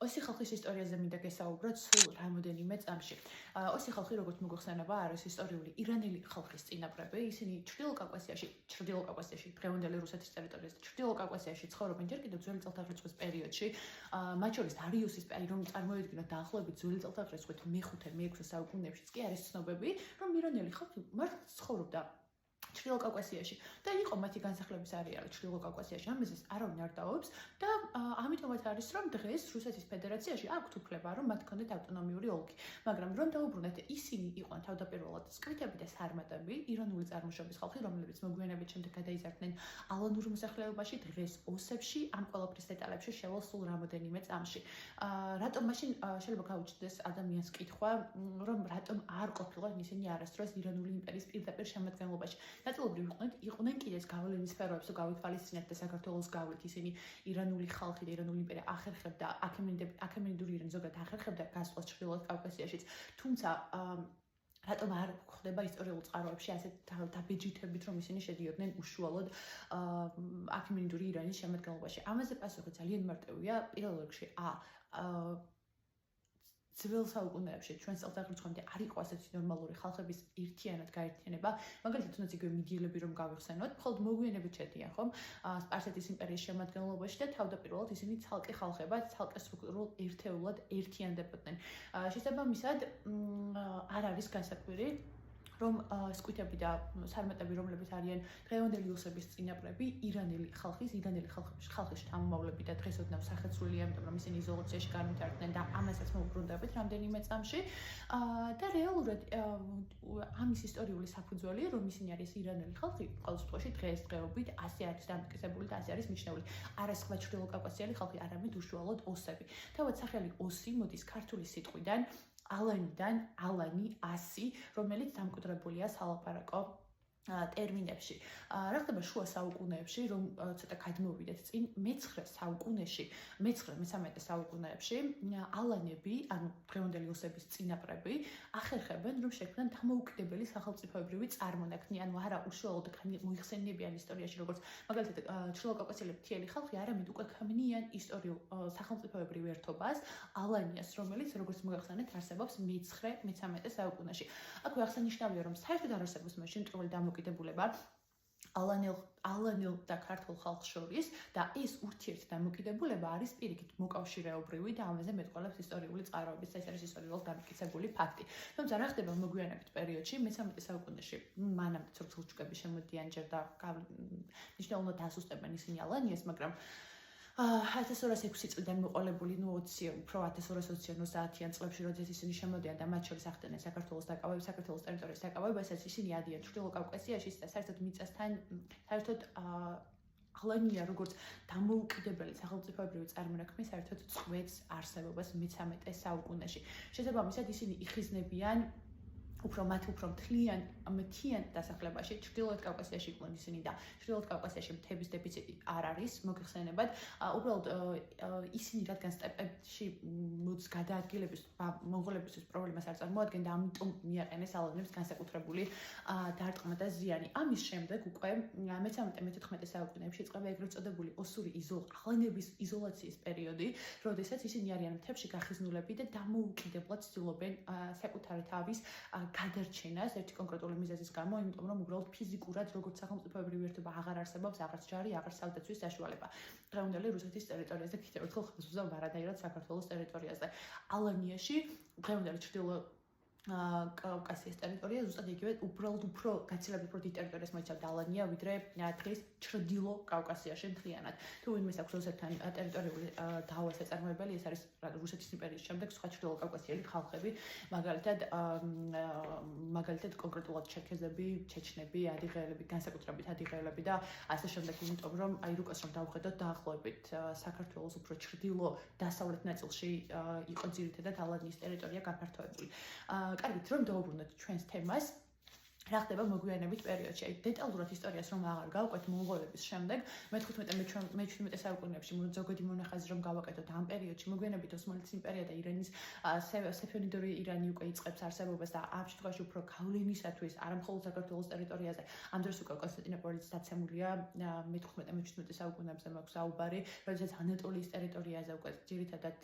ოსი ხალხის ისტორიაზე მინდა გესაუბროთ სულ რამოდენიმე წამში. ოსი ხალხი, როგორც მოგხსენება, არის ისტორიული ირანელი ხალხის წინაპრები. ისინი ჩრდილო კავკასიაში, დღევანდელი რუსეთის ტერიტორიაზე, ჩრდილო კავკასიაში ცხოვრობენ ჯერ კიდევ ძველი წელთაღრიცხვის პერიოდში. მათ შორის დარიუსის რომ წარმოედგინოთ დაახლოებით ძველი წელთაღრიცხვის მე-5-6 საუკუნეებშიც კი არის ცნობები, რომ ირანელი ხალხი მართლაც ცხოვრობდა ჩრდილო კავკასიაში და იყო მათი განსახლების არეალი ჩრდილო კავკასიაში. ამაზეც არავინ არ დაობს და ამიტომაც არის რომ დღეს რუსეთის ფედერაციაში აქვთ უფლება რომ მათ ქონდეთ ავტონომიური ოლქი. მაგრამ რომ დაუბრუნდეთ, ისინი იყვნენ თავდაპირველად სკვითები და სარმატები, ირანული წარმოშობის ხალხი, რომლებიც მოგვიანებით შემდეგ გადაიზარდნენ ალანურ მოსახლეობაში, დღეს ოსებში, ამ ყველაფრის დეტალებში შევალ სულ რამოდენიმე წამში. რატომ მაშინ შეიძლება გაუჩნდეს ადამიანს კითხვა, რომ რატომ არ ყოფილიყო ისინი არასდროს ირანული იმპერიის პირდაპირ შემადგენლობაში. ნაწილობრივ იყვნენ კიდეც გავლენის სფეროებს თუ გავითვალისწინებთ და საქართველოს გავლით ისინი ირანული ხალხი და ირანული იმპერია ახერხებდა აქემენიდური ირანი ზოგადად ახერხებდა გასვლას ჩრდილოეთ კავკასიაშიც, თუმცა რატომ არ ხდება ისტორიულ წყაროებში ასეთ დაბეჯითებით, რომ ისინი შედიოდნენ უშუალოდ აქემენიდური ირანის შემადგენლობაში. ამაზე პასუხი ძალიან მარტივია. პირველ რიგში ძველ საუკუნეებში ჩვენს წელთაღრიცხვამდე არ იყო ასეთი ნორმალური ხალხების ერთიანად გაერთიანება, მაგალითად თუნდაც იგივე მიდიელები რომ გავიხსენოთ, მხოლოდ მოგვიანებით შედიან ხომ სპარსეთის იმპერიის შემადგენლობაში და თავდაპირველად ისინი ცალკე ხალხებად, ცალკე სტრუქტურულ ერთეულად ერთიანდებოდნენ. შესაბამისად არ არის განსაკვირი რომ სკვითები და სარმატები, რომლებიც არიან დღევანდელი ოსების წინაპრები, ირანელი ხალხის შთამომავლები და დღეს ოდნავ სახეცვლილია, იმიტომ რომ ისინი იზოლაციაში განვითარდნენ და ამასაც მოვუბრუნდებით რამდენიმე წამში. და რეალურად ამის ისტორიული საფუძველი, რომ ისინი არის ირანელი ხალხი, ყოველ შემთხვევაში დღესდღეობით ასე არის დამტკიცებული და ასე არის მიჩნეული. არა სხვა ჩრდილო კავკასიელი ხალხი, არამედ უშუალოდ ოსები. თავად სახელი ოსი მოდის ქართული სიტყვიდან ალანი, ასი, რომელიც დამკვიდრებულია სალაპარაკო ტერმინებში. რა ხდება შუა საუკუნეებში, რომ ცოტა გადმოვიდეთ წინ, მე-13 საუკუნეებში ალანები, ანუ დღევანდელი ოსების წინაპრები, ახერხებენ, რომ შექმნან დამოუკიდებელი სახელმწიფოებრივი წარმონაქმნი, ანუ არა უშუალოდ მოიხსენიებიან ისტორიაში, როგორც მაგალითად ჩრდილო კავკასიელები მთიელი ხალხი, არამედ უკვე ქმნიან ისტორიულ სახელმწიფოებრივ ერთობას, ალანიას, რომელიც როგორც მოგახსენეთ, არსებობს მე-13 საუკუნეში. აქვე აღსანიშნავია, რომ საერთოდ არ არსებობს მაშინ ტრული დამოკიდებულება ალანელ და ქართულ ხალხს შორის და ეს ურთიერთდამოკიდებულება არის პირიქით მოკავშირეობრივი და ამაზე მეტყველებს ისტორიული წყაროებიც, ეს არის ისტორიულად დამტკიცებული ფაქტი. თუმცა რა ხდება მოგვიანებით პერიოდში, მე-13 საუკუნეში, მანამდე სელჩუკები შემოდიან ჯერ და მნიშვნელოვნად დასუსტებენ ისინი ალანიას, მაგრამ 1206 წლიდან მოყოლებული 20 უფრო 1220-იან წლებში, როდესაც ისინი შემოდიან და მათ შორის ახდენენ საქართველოს ტერიტორიის დაკავებასაც, ისინი ადიან ჩრდილო კავკასიაში და საერთოდ მიწასთან საერთოდ ალანია როგორც დამოუკიდებელი სახელმწიფოებრივი წარმონაქმნი საერთოდ წყვეტს არსებობას მე-13 საუკუნეში. შესაბამისად ისინი იხიზნებიან უფრო მთიან დასახლებაში ჩრდილოეთ კავკასიაში იყვნენ ისინი და ჩრდილოეთ კავკასიაში მთების დეფიციტი არ არის მოგეხსენებათ. უბრალოდ ისინი რადგან სტეპებში გადაადგილების მონღოლებისთვის პრობლემას არ წარმოადგენდა, ამიტომ მიაყენეს ალანებს განსაკუთრებული დარტყმა და ზიანი. ამის შემდეგ უკვე მე-13-მე-14 საუკუნეებში იწყება ეგრეთ წოდებული ოსური ალანების იზოლაციის პერიოდი, როდესაც ისინი არიან მთებში გახიზნულები და დამოუკიდებლად ცდილობენ საკუთარი თავის გადარჩენას ერთი კონკრეტული მიზეზის გამო, იმიტომ რომ უბრალოდ ფიზიკურად როგორც სახელმწიფოებრივი ერთობა აღარ არსებობს, აღარც ჯარი, აღარც თავდაცვის საშუალება. დღევანდელი რუსეთის ტერიტორიაზე კიდევ ერთხელ ხაზს ვუზავ არადაირად საქართველოს ტერიტორიაზე. ალანიაში დღევანდელი ჩრდილო კავკასიის ტერიტორია ზუსტად იგივე უბრალოდ უფრო გაცილებით უფრო დიდ ტერიტორიას მოიცავდა ალანია, ვიდრე დღეს ჩრდილო კავკასიაში მთლიანად. თუ ვინმეს აქვს რუსეთთან ტერიტორიული დავა საწარმოებელი, ეს არის რუსეთის იმპერიის შემდეგ სხვა ჩრდილო კავკასიელი ხალხები, მაგალითად კონკრეტულად ჩერქეზები, ჩეჩნები, ადიღეელები, განსაკუთრებით ადიღეელები და ასე შემდეგ, იმიტომ რომ აირუკას რომ დავხედოთ დაახლოებით საქართველოს უფრო ჩრდილო დასავლეთ ნაწილში იყო ძირითადად ალანიის ტერიტორია გაფართოებული. კარგით, რომ დავუბრუნდეთ ჩვენს თემას. რა ხდება მოგვიანებით პერიოდში. აი დეტალურად ისტორიას რომ აღარ გავყვეთ მონღოლების შემდეგ, მე-15 საუკუნეებში ზოგადი მონახაზი რომ გავაკეთოთ ამ პერიოდში, მოგვიანებით ოსმალეთის იმპერია და ირანის სეფენიდური ირანი უკვე იწყებს არსებობას და ამ შემთხვევაში უფრო გავლენისათვის არა მხოლოდ საქართველოს ტერიტორიაზე, ამ დროს უკვე კონსტანტინოპოლიც დაცემულია მე-15 საუკუნეებზე მაქვს საუბარი, როდესაც ანატოლიის ტერიტორიაზე უკვე ძირითადად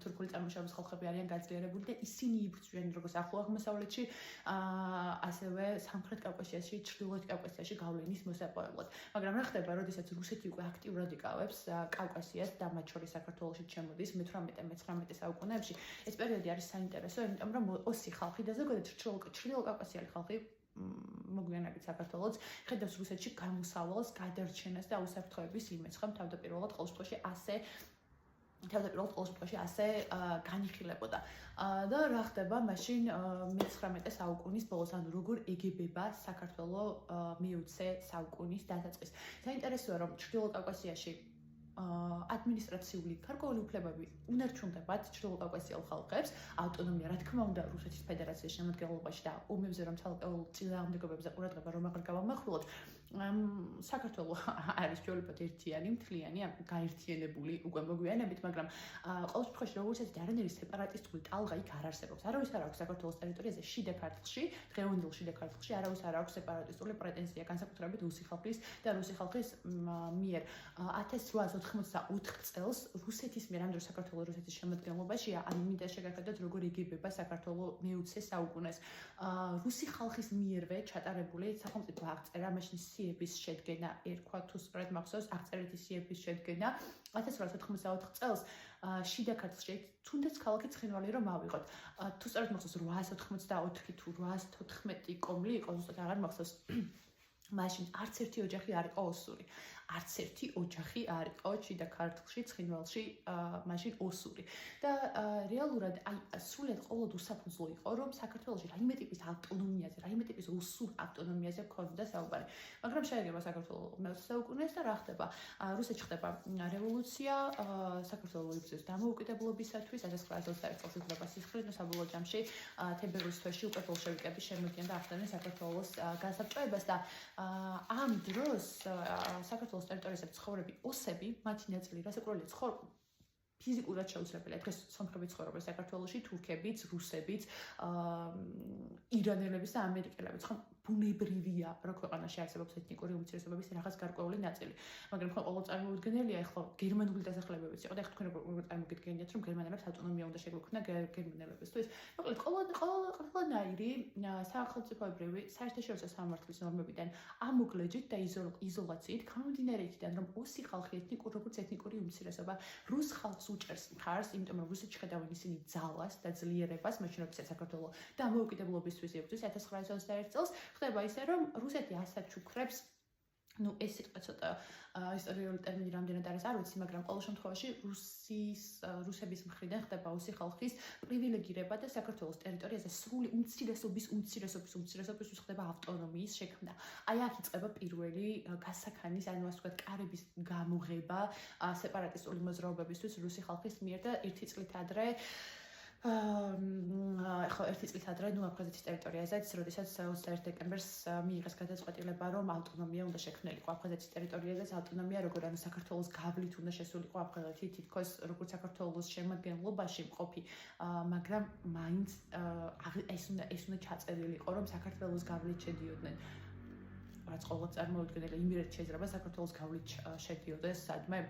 თურქული წარმოშობის ხალხები არიან გაძლიერებული და ისინი იბრძვიან როგორც ახლო აღმოსავლეთში, ასევე სამხრეთ კავკასიაში, ჩრდილოეთ კავკასიაში გავლენის მოსაპოვებლად. მაგრამ რა ხდება, როდესაც რუსეთი უკვე აქტიურად იკავებს კავკასიას და მათ შორის საქართველოში შემოდის მე-18-19 საუკუნეებში, ეს პერიოდი არის საინტერესო, იმიტომ რომ ოსი ხალხი და ზოგადად ჩრდილოკავკასიელი ხალხი მოგვიანებით საქართველოს ხედავს რუსეთში გამოსავალს, გადარჩენას და უსაფრთხოების იმედს, ხომ თავდაპირველად ყოველ შემთხვევაში ასე განიხილებოდა. და რა ხდება მაშინ მე-19 საუკუნის ბოლოს, ანუ როგორ ეგებება საქართველო მე-20 საუკუნის დასაწყისს. საინტერესოა, რომ ჩრდილოკავკასიაში ადმინისტრაციული გარკვეული უფლებები უნარჩუნდებათ ჩრდილოკავკასიელ ხალხებს, ავტონომია, რა თქმა უნდა, რუსეთის ფედერაციის შემადგენლობაში და ომებზე რომ ცალკეულ წინააღმდეგობებზე ყურადღება რომ აღარ გავამახვილოთ, საქართველო არის ჩვეულებრივ ერთიანი, მთლიანი, გაერთიანებული უკვე მოგვიანებით, მაგრამ ყოველ შემთხვევაში როგორც ესეთი არანაირი სეპარატისტული ტალღა იქ არ არსებობს. არავის არ აქვს საქართველოს ტერიტორიაზე შიდა ქართლში, დღევანდელ შიდა ქართლში არავის არ აქვს სეპარატისტული პრეტენზია, განსაკუთრებით რუსი ხალხის და რუსი ხალხის მიერ. 1884 წელს რუსეთის მიერ, ამ დროს საქართველო რუსეთის შემადგენლობაშია, ან მინდა შეგახედოთ როგორ იგებება საქართველო მე-20 საუკუნეს. რუსი ხალხის მიერვე ჩატარებული სახელმწიფო აღწერა, მაშინ სიების შედგენა ერქვა, თუ სწორად მახსოვს, აღწერითი სიების შედგენა 1894 წელს შიდა ქართლში, თუნდაც ქალაქი ცხინვალი რომ ავიღოთ. თუ სწორად მახსოვს 884 თუ 814 კომლი იყო, ზუსტად აღარ მახსოვს. მაშინ არც ერთი ოჯახი არ იყო ოსური. არც ერთი ოჯახი არ იყო შიდა ქართლში, ცხინვალში, მაშინ ოსური. და რეალურად აი სრულად ყოველდღე უსაფუძვლო იყო, რომ საქართველოში რაიმე ტიპის ავტონომიაზე, რაიმე ტიპის ოსურ ავტონომიაზე ქონდა საუბარი. მაგრამ შეეგება საქართველოს მე-20 საუკუნეს და რა ხდება? რუსეთში ხდება რევოლუცია, საქართველოს იბრძვის დამოუკიდებლობისათვის, 1921 წელს იხდება სისხლი და საბოლოო ჯამში თებერვლის თვეში უკვე ბოლშევიკები შემოდიან და ახდენენ საქართველოს გასაბჭოებას და ამ დროს საქართველოს ტერიტორიაზე ცხოვრები ოსები, მათი ნაწილი რასაკვირველია ფიზიკურად შეუძლებელია. დღეს სომხები ცხოვრობენ საქართველოში, თურქებიც, რუსებიც, ირანელებიც და ამერიკელებიც. ხომ ბუნებრივია, რომ ქვეყანაში არსებობს ეთნიკური უმცირესობების რაღაც გარკვეული ნაწილი. მაგრამ ხო ყოველ წარმოუდგენელია, ეხლა გერმანული დასახლებებიც იყო და ეხლა თქვენ როგორ წარმოგიდგენიათ, რომ გერმანელებს ავტონომია უნდა შეგვექმნა გერმანელებისთვის. მოკლედ, ყველანაირი სახელმწიფოებრივი საერთაშორისო სამართლის ნორმებიდან ამოგლეჯით და იზოლაციით გამომდინარე იქიდან, რომ ოსი ხალხი როგორც ეთნიკური უმცირესობა რუს ხალხს უჭერს მხარს, იმიტომ რომ რუსეთში ხედავენ ისინი ძალას და ძლიერებას, მაშინ როდესაც საქართველო დამოუკიდებლობისთვის იბრძვის 1921 წელს, ხდება ისე, რომ რუსეთი ასაჩუქრებს, ეს სიტყვა ცოტა ისტორიული ტერმინი რამდენად არის არ ვიცი, მაგრამ ყოველ შემთხვევაში რუსების მხრიდან ხდება ოსი ხალხის პრივილეგირება და საქართველოს ტერიტორიაზე სრული უმცირესობისთვის ხდება ავტონომიის შექმნა. აი აქ იწყება პირველი გასაქანის, ანუ ასე ვთქვათ, კარების გამოღება სეპარატისტული მოძრაობებისთვის რუსი ხალხის მიერ და ერთი წლით ადრე აფხაზეთის ტერიტორიაზეც, როდესაც 21 დეკემბერს მიიღეს გადაწყვეტილება, რომ ავტონომია უნდა შექმნილიყო აფხაზეთის ტერიტორიაზეც, ავტონომია როგორ ანუ საქართველოს გავლით უნდა შესულიყო აფხაზეთი, თითქოს როგორც საქართველოს შემადგენლობაში მყოფი, მაგრამ მაინც ეს უნდა ჩაწერილიყო, რომ საქართველოს გავლით შედიოდნენ. რაც ყოველდღე წარმოუდგენელი იმერეთ შეიძლება საქართველოს გავლით შედიოდეს სადმე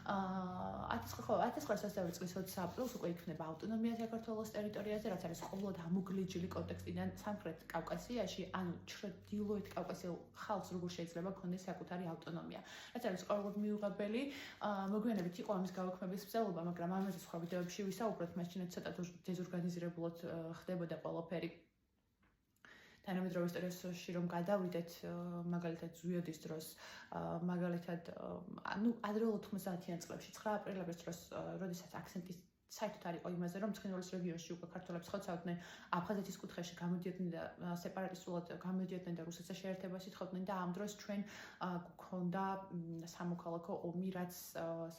1922 წლის 20 აპრილს უკვე იქნება ავტონომია საქართველოს ტერიტორიაზე, რაც არის ყოველდღე ამოგლეჯილი კონტექსტიდან სამხრეთ კავკასიაში, ანუ ჩრდილოეთ კავკასიელ ხალხს როგორ შეიძლება ქონდეს საკუთარი ავტონომია. რაც არის ყოველდღე მიუღებელი, მოგვიანებით იყო ამის გავაქმების ბრძოლება, მაგრამ ამაზე სხვა ვიდეოებში ვისაუბროთ, მაშინაც ცოტა დეზორგანიზირებულად ხდებოდა ყველაფერი. თანამედროვე ისტორიაში რომ გადავიდეთ, მაგალითად ზვიოდის დროს, მაგალითად, ანუ ადრეულ 90-იან წლებში 9 აპრილების დროს, როდესაც აქცენტის საერთოდ არ იყო იმაზე, რომ ცხინვალის რეგიონში უკვე ქართველებს ხოცავდნენ, აფხაზეთის კუთხეში გამოდიოდნენ და სეპარატისტულად გამოდიოდნენ და რუსეთსა შეერთებას ითხოვდნენ და ამ დროს ჩვენ გვქონდა სამოქალაქო ომი, რაც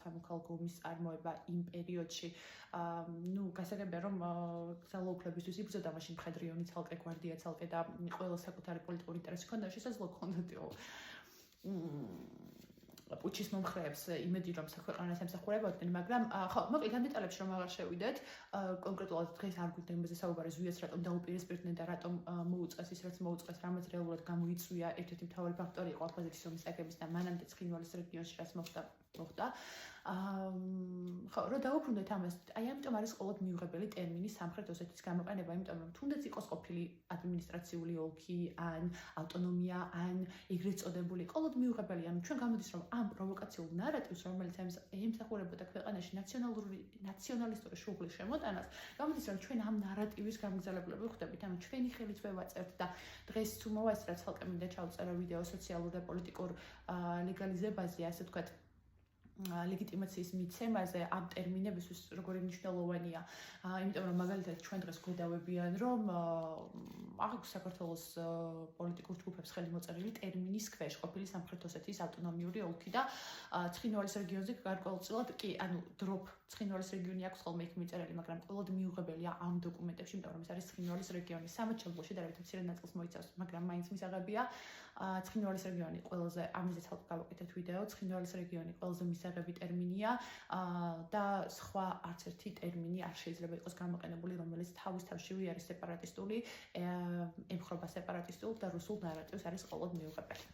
სამოქალაქო ომის წარმოება იმ პერიოდში. გასაგებია, რომ ძალაუფლებისთვის იბრძოდა მაშინ მხედრიონი ცალკე, გვარდია ცალკე და ყველა საკუთარი პოლიტიკური ინტერესი ჰქონდა, შესაძლოა ჰქონდაო პუჩის მომხრეებს იმედი რომ საქვეყნას ემსახურებოდნენ, მაგრამ ხო, მოკლედ ამ დეტალებში რომ აღარ შევიდეთ, კონკრეტულად დღეს არ გვინდა იმაზე საუბარი ზვიას რატომ დაუპირისპირდნენ და რატომ მოუწყეს ის რაც მოუწყეს, რამაც რეალურად გამოიწვია ერთ-ერთი მთავარი ფაქტორი იყო აფხაზეთის ომის აგების და მანამდე ცხინვალის რეგიონში რაც მოხდა. ხო, რომ დაუბრუნდეთ ამას, აი ამიტომ არის ყოველდღე მიუღებელი ტერმინი სამხრეთ ოსეთის გამოყენება, იმიტომ რომ თუნდაც იყოს ყოფილი ადმინისტრაციული ოლქი ან ავტონომია ან ეგრეთ წოდებული, ყოველდღე მიუღებელია, ანუ ჩვენ გამოდის რომ ამ პროვოკაციულ ნარატივს, რომელიც ემსახურებოდა ქვეყანაში ნაციონალისტური შუღლის შემოტანას, გამოდის რომ ჩვენ ამ ნარატივის გამგზავრებლები ვხდებით, ანუ ჩვენი ხელით ვევაწევთ და დღეს თუ მოვასწრებთ ცალკე მინდა ჩავწერო ვიდეო სოციალურ და პოლიტიკურ ლეგალიზებაზე, ასე ვთქვათ, ლეგიტიმაციის მიცემაზე ამ ტერმინებისთვის როგორი მნიშვნელოვანია, იმიტომ რომ მაგალითად ჩვენ დღეს გვედავებიან, რომ აქვს საქართველოს პოლიტიკურ ჯგუფებს ხელი მოწერილი ტერმინის ქვეშ ყოფილი სამხრეთ ოსეთის ავტონომიური ოლქი და ცხინვალის რეგიონზე გარკვეულწილად კი, ანუ დროპ ცხინვალის რეგიონი აქვს ხოლმე იქ მიწერილი, მაგრამ ყოველდღე მიუღებელია ამ დოკუმენტებში, იმიტომ რომ ეს არის ცხინვალის რეგიონი. სამოჩაბლოში დადებითი მცირე ნაწილს მოიცავს, მაგრამ მაინც მისაღებია ცხინვალის რეგიონი ყველაზე ამაზე ცალკე გავაკეთეთ ვიდეო, ცხინვალის რეგიონი ყველაზე მისაღები ტერმინია და სხვა არც ერთი ტერმინი არ შეიძლება იყოს გამოყენებული, რომელიც თავის თავშივე არის სეპარატისტული, ემხრობა სეპარატისტულ და რუსულ ნარატივს არის ყოველდღე მიუღებელი.